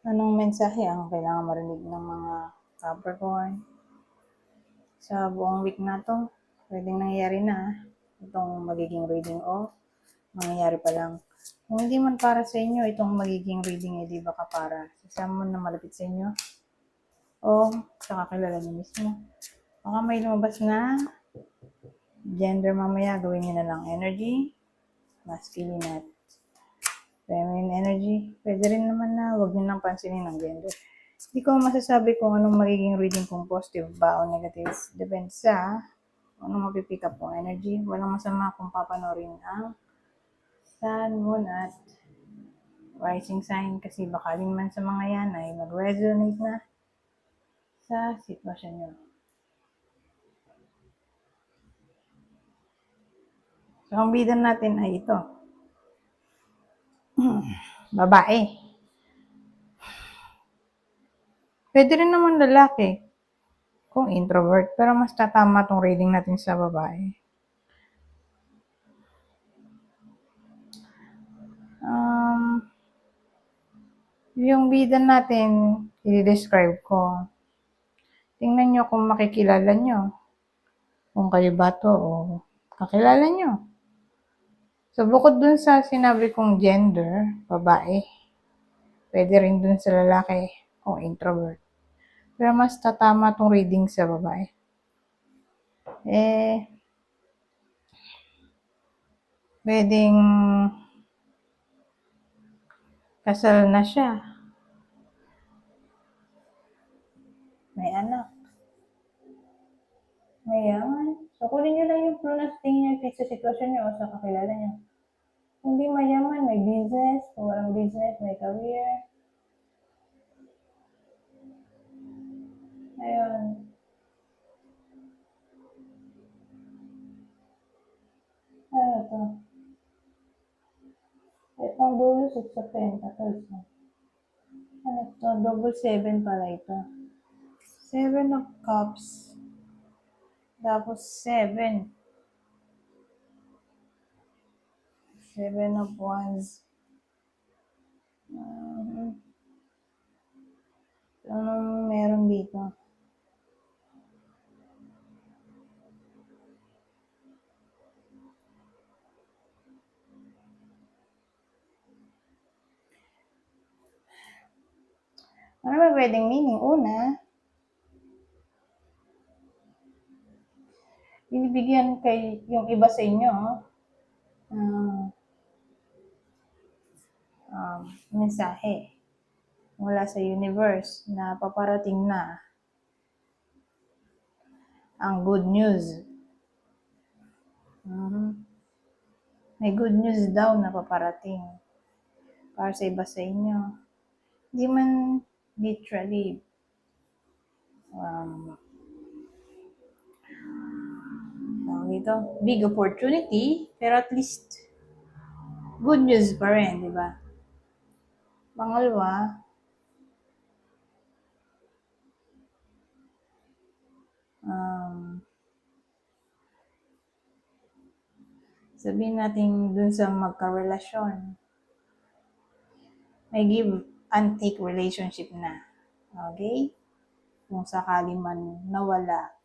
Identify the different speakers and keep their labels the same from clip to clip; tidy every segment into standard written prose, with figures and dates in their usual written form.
Speaker 1: Anong mensahe ang kailangan marinig ng mga Capricorn sa buong week na to? Pwedeng nangyayari na itong magiging reading o mangyayari pa lang. Kung hindi man para sa inyo itong magiging reading, di baka para sa someone na malapit sa inyo o sa kakilala niyo mismo. Baka may lumabas na gender mamaya, gawin niyo na lang energy, masculine at feminine energy. Pwede rin naman na huwag niyo nang pansinin ang gender. Hindi ko masasabi kung anong magiging reading, kung positive ba o negative. Depende sa anong mapipick up kong energy. Walang masama kung papanorin ang Sun, Moon at Rising sign kasi baka din man sa mga yan ay mag-resonate na sa sitwasyon nyo. So, ang bida natin ay ito. Babae. Pwede rin naman lalaki kung introvert, pero mas tatama tong reading natin sa babae. Yung bida natin, i-describe ko. Tingnan nyo kung makikilala nyo. Kung kayo ba to o kakilala nyo. So, bukod dun sa sinabi kong gender, babae, pwede rin dun sa lalaki kung introvert. Pero mas tatama tong reading sa babae. Pwedeng kasal na siya. May anak. Mayaman. So, kunin nyo lang yung clue na tingin nyo sa sitwasyon nyo o sa kakilala nyo. Kung di mayaman, may business. Kung walang business, may career. Ayun. Ano to? Itong dulo, 6 of Pentacles. Ano to? Double 7 pala ito. 7 of Cups. Tapos 7. 7 of Wands. Anong meron dito? Ano ba pwedeng meaning? Una, binibigyan kay yung iba sa inyo mensahe mula sa universe na paparating na ang good news. May good news daw na paparating para sa iba sa inyo. Hindi man literally big opportunity, pero at least good news pa rin, di ba? Pangalawa, sabihin natin dun sa magkarelasyon, may give and take relationship na. Okay? Kung sakali man nawala.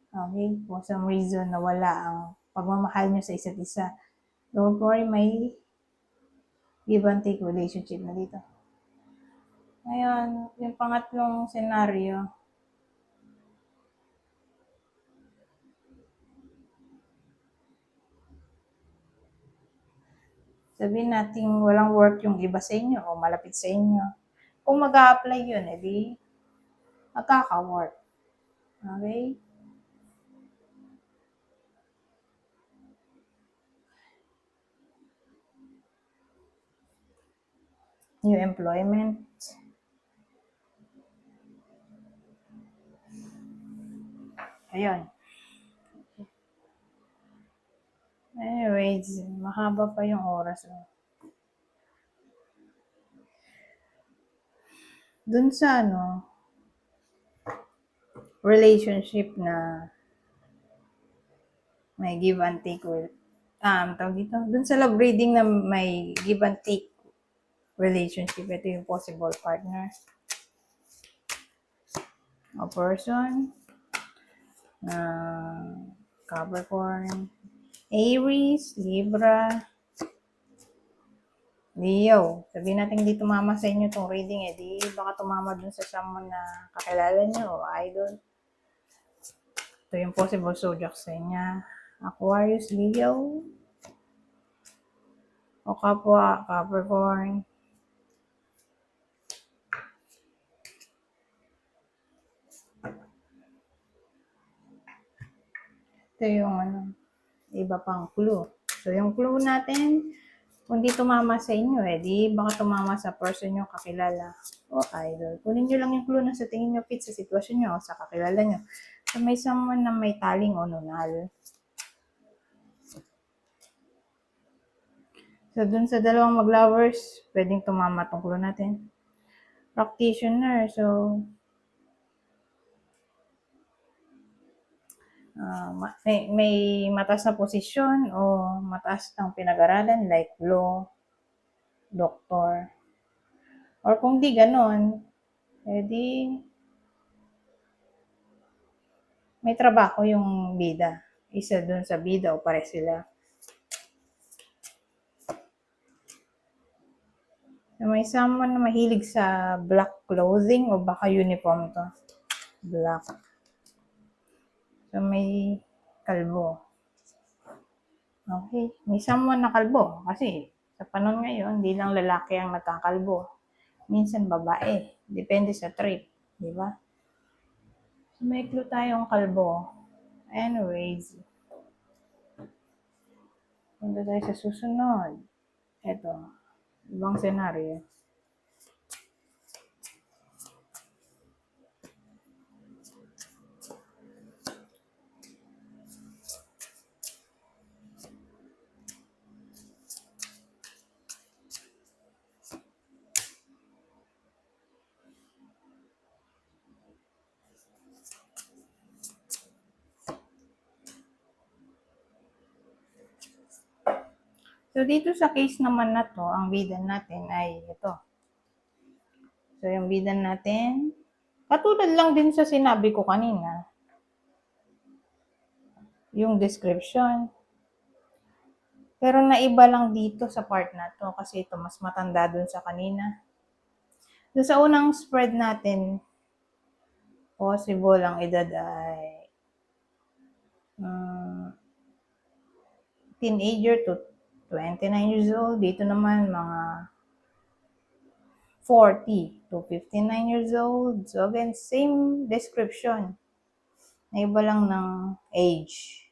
Speaker 1: Okay? Kung some reason nawala ang pagmamahal nyo sa isa't isa, don't worry, may give and take relationship na dito. Ngayon, yung pangatlong senaryo, sabihin natin walang work yung iba sa inyo o malapit sa inyo. Kung mag-a-apply yun, edi magkaka-work. Okay? New employment. Ayun. Anyways, mahaba pa yung oras. Dun sa relationship na may give and take tawag dito. Dun sa love reading na may give and take relationship. Ito yung possible partner. A person. Capricorn. Aries, Libra, Leo. Sabihin natin hindi tumama sa inyo itong reading di baka tumama dun sa someone na kakilala nyo o idol. Ito yung possible zodiac sign niya. Aquarius, Leo, o kapwa Capricorn. Ito yung iba pang clue. So yung clue natin, kung di tumama sa inyo di baka tumama sa person nyo kakilala o idol. Kunin nyo lang yung clue na sa tingin nyo fit sa sitwasyon nyo o sa kakilala nyo. So may someone na may taling o nunal. So dun sa dalawang mag-lovers, pwedeng tumama tong clue natin. Practitioner, so may mataas na posisyon o mataas ang pinag-aralan like law, doktor. Or kung di ganon, di may trabaho yung bida. Isa dun sa bida o pare sila. So, may someone na mahilig sa black clothing o baka uniform to. Black. So may kalbo. Okay. May someone na kalbo. Kasi sa panahon ngayon, hindi lang lalaki ang nagkakalbo. Minsan babae. Depende sa trip. Di ba? So, may clue tayong kalbo. Anyways. Punta tayo sa susunod. Ito. Ibang senaryo. So, dito sa case naman na to, ang bida natin ay ito. So, yung bida natin, katulad lang din sa sinabi ko kanina, yung description. Pero naiba lang dito sa part na to kasi ito mas matanda dun sa kanina. So, sa unang spread natin, possible ang edad ay teenager to 29 years old. Dito naman mga 40 to 59 years old. So again, same description. Naiba lang ng age.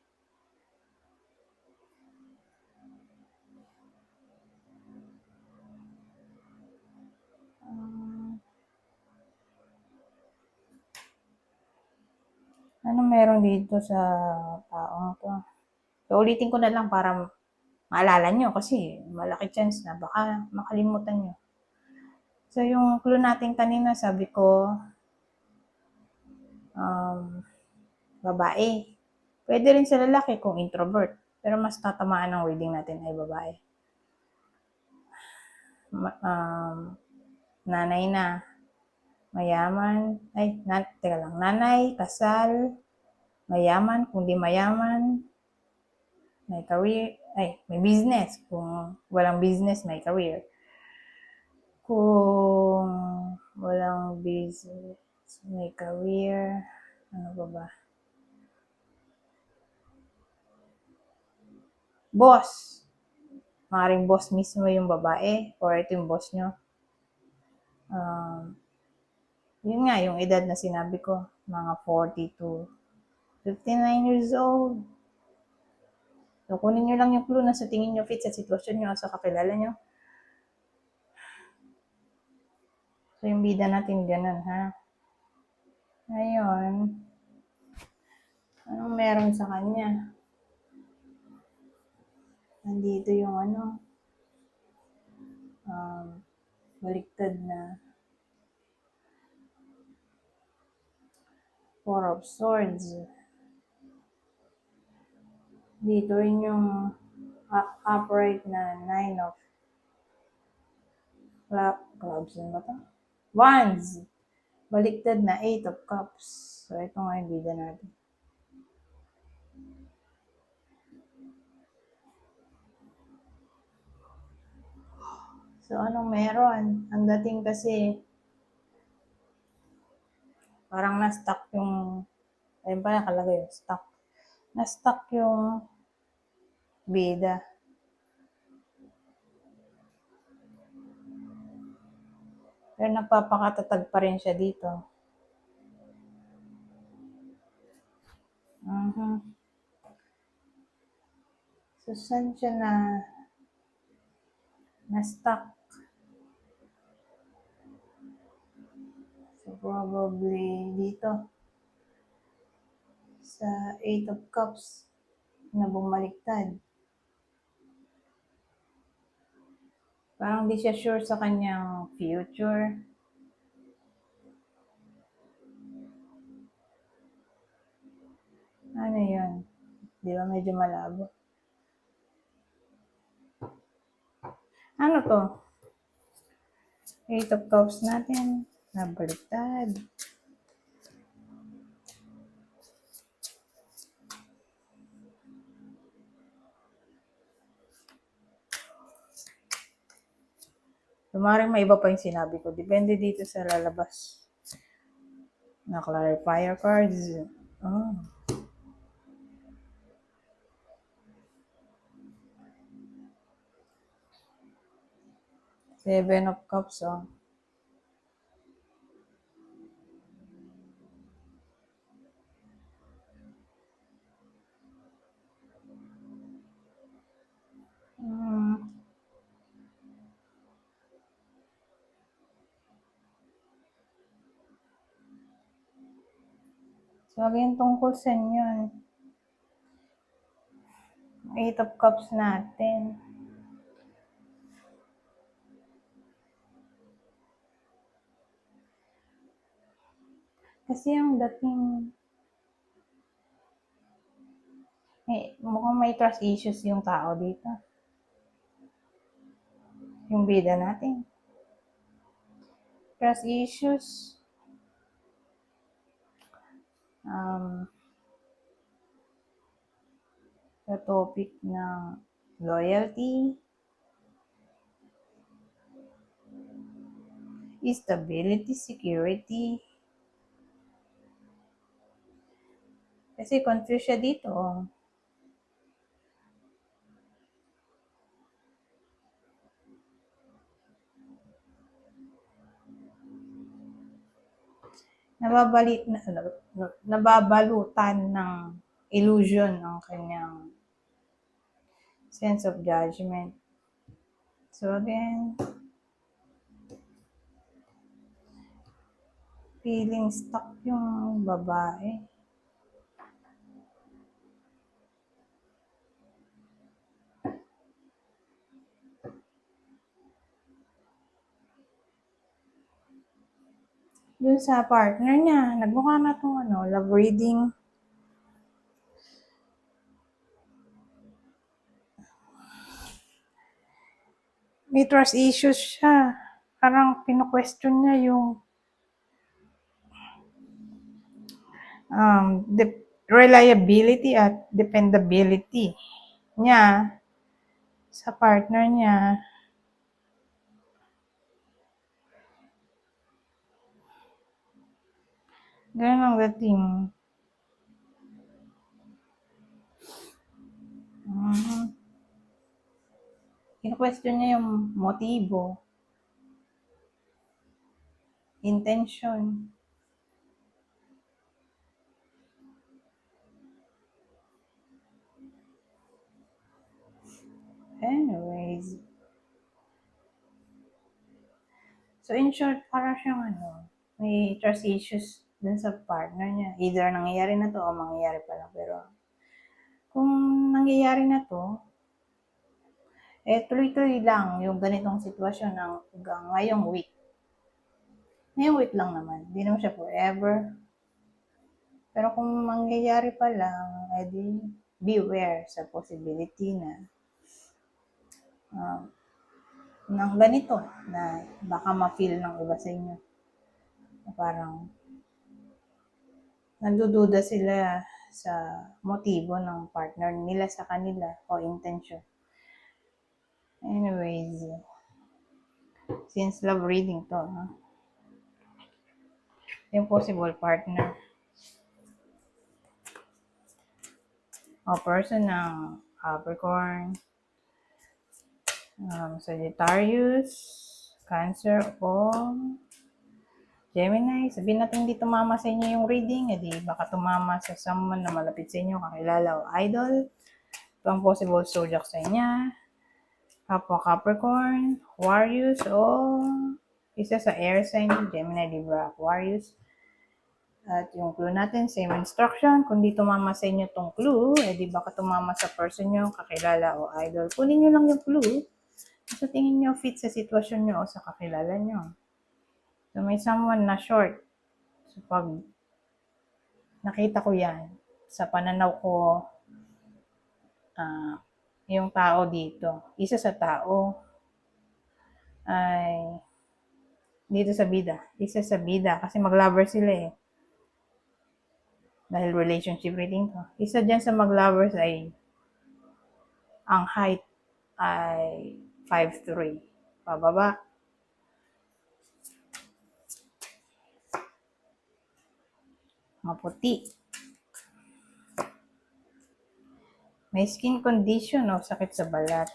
Speaker 1: Ano meron dito sa taong to? So, ulitin ko na lang para maalala nyo kasi malaki chance na baka makalimutan nyo. So, yung clue natin kanina, sabi ko, babae. Pwede rin sa lalaki kung introvert. Pero mas tatamaan ng reading natin ay babae. Nanay na. Mayaman. Teka lang. Nanay, kasal, mayaman. Kung di mayaman, may career. May business. Kung walang business, may career. Kung walang business, may career. Ano ba? Boss. Maaaring boss mismo yung babae or ito yung boss nyo. Yun nga, yung edad na sinabi ko, mga 40 to 59 years old. So, kunin nyo lang yung clue na sa tingin nyo fit sa sitwasyon nyo sa kakilala nyo. So, yung bida natin ganun, ha? Ngayon, anong meron sa kanya? Nandito yung baliktad na Four of Swords. Dito rin yung upright na Nine of Clubs na ba ito? Wands. Baliktad na 8 of Cups. So, ito nga yung bida natin. So, anong meron? Ang dating kasi, parang na-stuck yung, ayun pa nakalagay yung stuck. Na-stuck yung bida. Pero nagpapakatatag pa rin siya dito. So, saan siya na-stuck? So, probably dito. Sa 8 of Cups na bumaliktad. Parang di siya sure sa kanyang future. Ano yun? Di ba medyo malabo? Ano to? 8 of Cups natin. Nabaliktad. Maring may iba pa yung sinabi ko. Depende dito sa lalabas. Na clarifier cards. Oh. Seven of Cups, oh. So, again, tungkol sa inyo. 8 of Cups natin. Kasi yung dating mukhang may trust issues yung tao dito. Yung bida natin. Trust issues. Sa topic ng loyalty, stability, security. Kasi confused siya dito. Nababalutan ng illusion ang kanyang sense of judgment. So again, feeling stuck yung babae. Dun sa partner niya, nagmukha na itong love reading. May trust issues siya. Parang pino-question niya yung reliability at dependability niya sa partner niya. Ganun ang dating. Kino-question niya yung motibo, intention. Anyways. So in short, parang siyang may trust issues dun sa partner niya. Either nangyayari na to o mangyayari pa lang. Pero kung nangyayari na to, tuloy-tuloy lang yung ganitong sitwasyon hanggang ngayong week. Ngayong week lang naman. Hindi naman siya forever. Pero kung mangyayari pa lang, edi beware sa possibility na ng ganito na baka ma-feel ng iba sa inyo. Parang nagdududa sila sa motibo ng partner nila sa kanila o intention. Anyways, since love reading to, yung possible partner o person ng Capricorn, Sagittarius, Cancer o Gemini. Sabihin natin hindi tumama sa inyo yung reading, edi baka tumama sa someone na malapit sa inyo, kakilala o idol. Ito ang possible zodiac sa inyo. Kapwa Capricorn, Aquarius o isa sa air sign, Gemini, Libra, Aquarius. At yung clue natin, same instruction. Kung di tumama sa inyo tong clue, edi baka tumama sa person nyo, kakilala o idol. Kunin nyo lang yung clue. Sa tingin nyo fit sa sitwasyon nyo o sa kakilala nyo. So may someone na short. So pag nakita ko yan, sa pananaw ko, yung tao dito, isa sa tao ay dito sa bida. Isa sa bida kasi mag-lover sila eh. Dahil relationship reading to. Isa dyan sa mag-lovers ay ang height ay 5'3". Pababa. Maputi. May skin condition o sakit sa balat.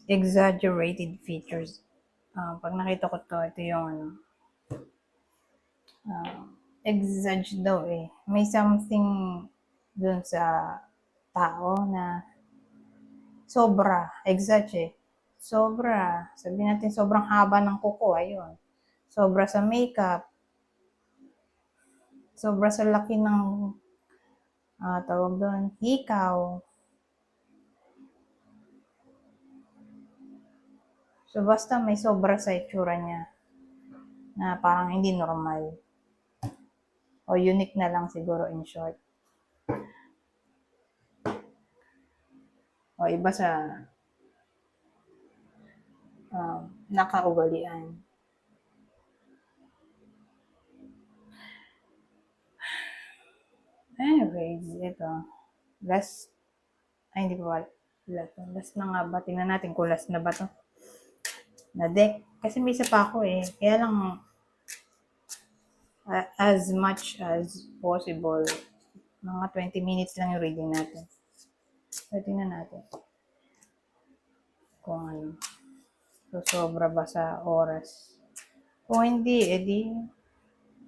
Speaker 1: Exaggerated features. Pag nakita ko to, ito yung exaggerate daw eh. May something dun sa tao na sobra, exaggerate. Sobra, sabihin natin sobrang haba ng kuko, ayun. Sobra sa makeup. Sobra sa laki ng tawag doon, hikaw. So basta may sobra sa itsura niya na parang hindi normal. O unique na lang siguro in short. O iba sa nakaugalian. Anyways, ito. Last, ay hindi pa last na nga ba? Tingnan natin kung last na ba to. Na deck. Kasi may isa pa ako eh. Kaya lang, as much as possible, mga 20 minutes lang yung reading natin. So, tingnan natin. Kung ano. So, sobra ba sa oras? Kung hindi, edi,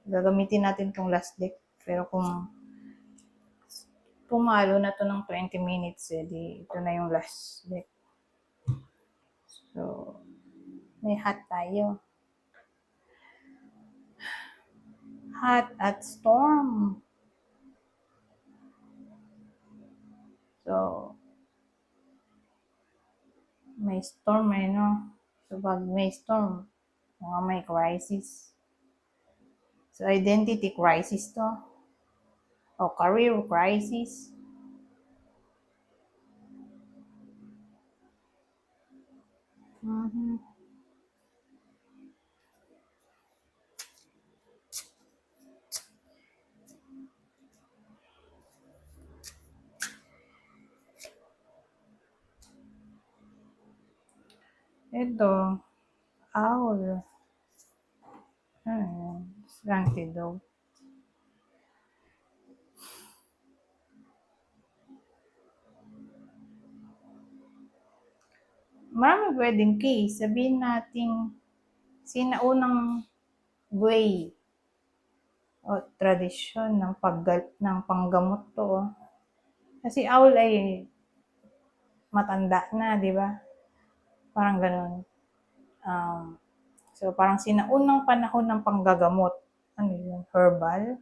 Speaker 1: gagamitin natin tong last deck. Pero kung pumalo na to ng 20 minutes, edi, ito na yung last deck. So, may hot tayo. Hot at storm. So, may storm eh, no? So, pag may storm, mga may crisis. So, identity crisis to. O career crisis. Ito, owl. Antidote. Maraming pwedeng case. Sabihin natin, sinaunang way o tradisyon ng panggamot to. Kasi owl ay matanda na, di ba? Parang ganun. So, parang sinaunang panahon ng panggagamot. Ano yun? Herbal?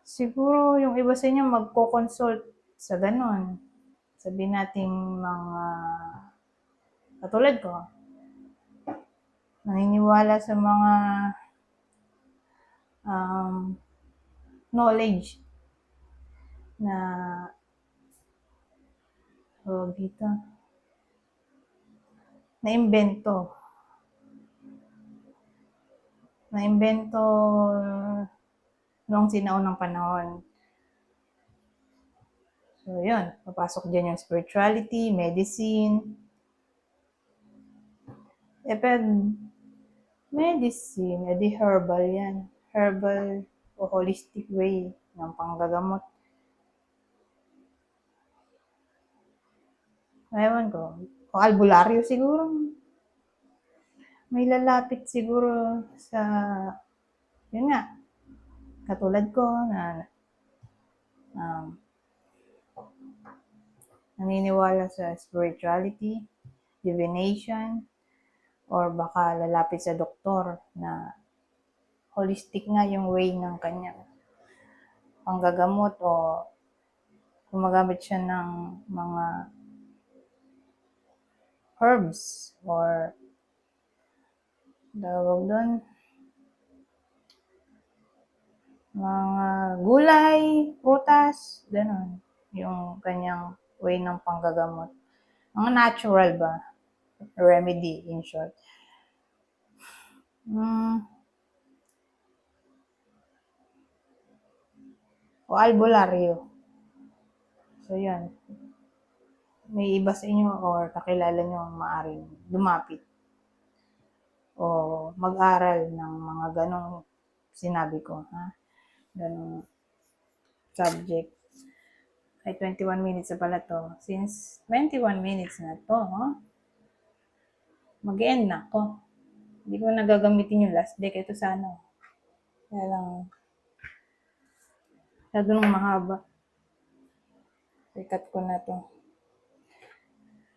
Speaker 1: Siguro yung iba sa inyo magko-consult sa ganun. Sabihin natin mga katulad ko, naniniwala sa mga knowledge na tawag dito, naimbento noong sinaunang panahon. So, yun. Papasok dyan yung spirituality, medicine. Pero medicine, edi herbal yan. Herbal o holistic way ng panggagamot. Ewan ko. O albularyo siguro. May lalapit siguro sa, yun nga, katulad ko na naniniwala sa spirituality, divination, or baka lalapit sa doktor na holistic nga yung way ng kanya panggagamot o gumagamit siya ng mga herbs or tawag doon, mga gulay, prutas, gano'n. Yung kanyang way ng panggagamot. Mga natural ba? Remedy, in short. O albularyo. So, yan. May iba sa inyo or kakilala nyo maaaring lumapit o mag-aral ng mga ganong sinabi ko, ha? Ganong subject. Ay, 21 minutes na pala to. Since 21 minutes na to, mag-end na ako. Hindi ko nagagamitin yung last deck. Ito sana. Kaya lang, masyado nung mahaba. I-cut ko na to.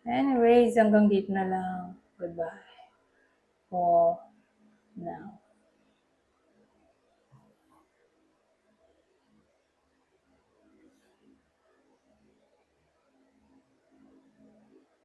Speaker 1: Anyways, hanggang dito na lang. Goodbye. For now.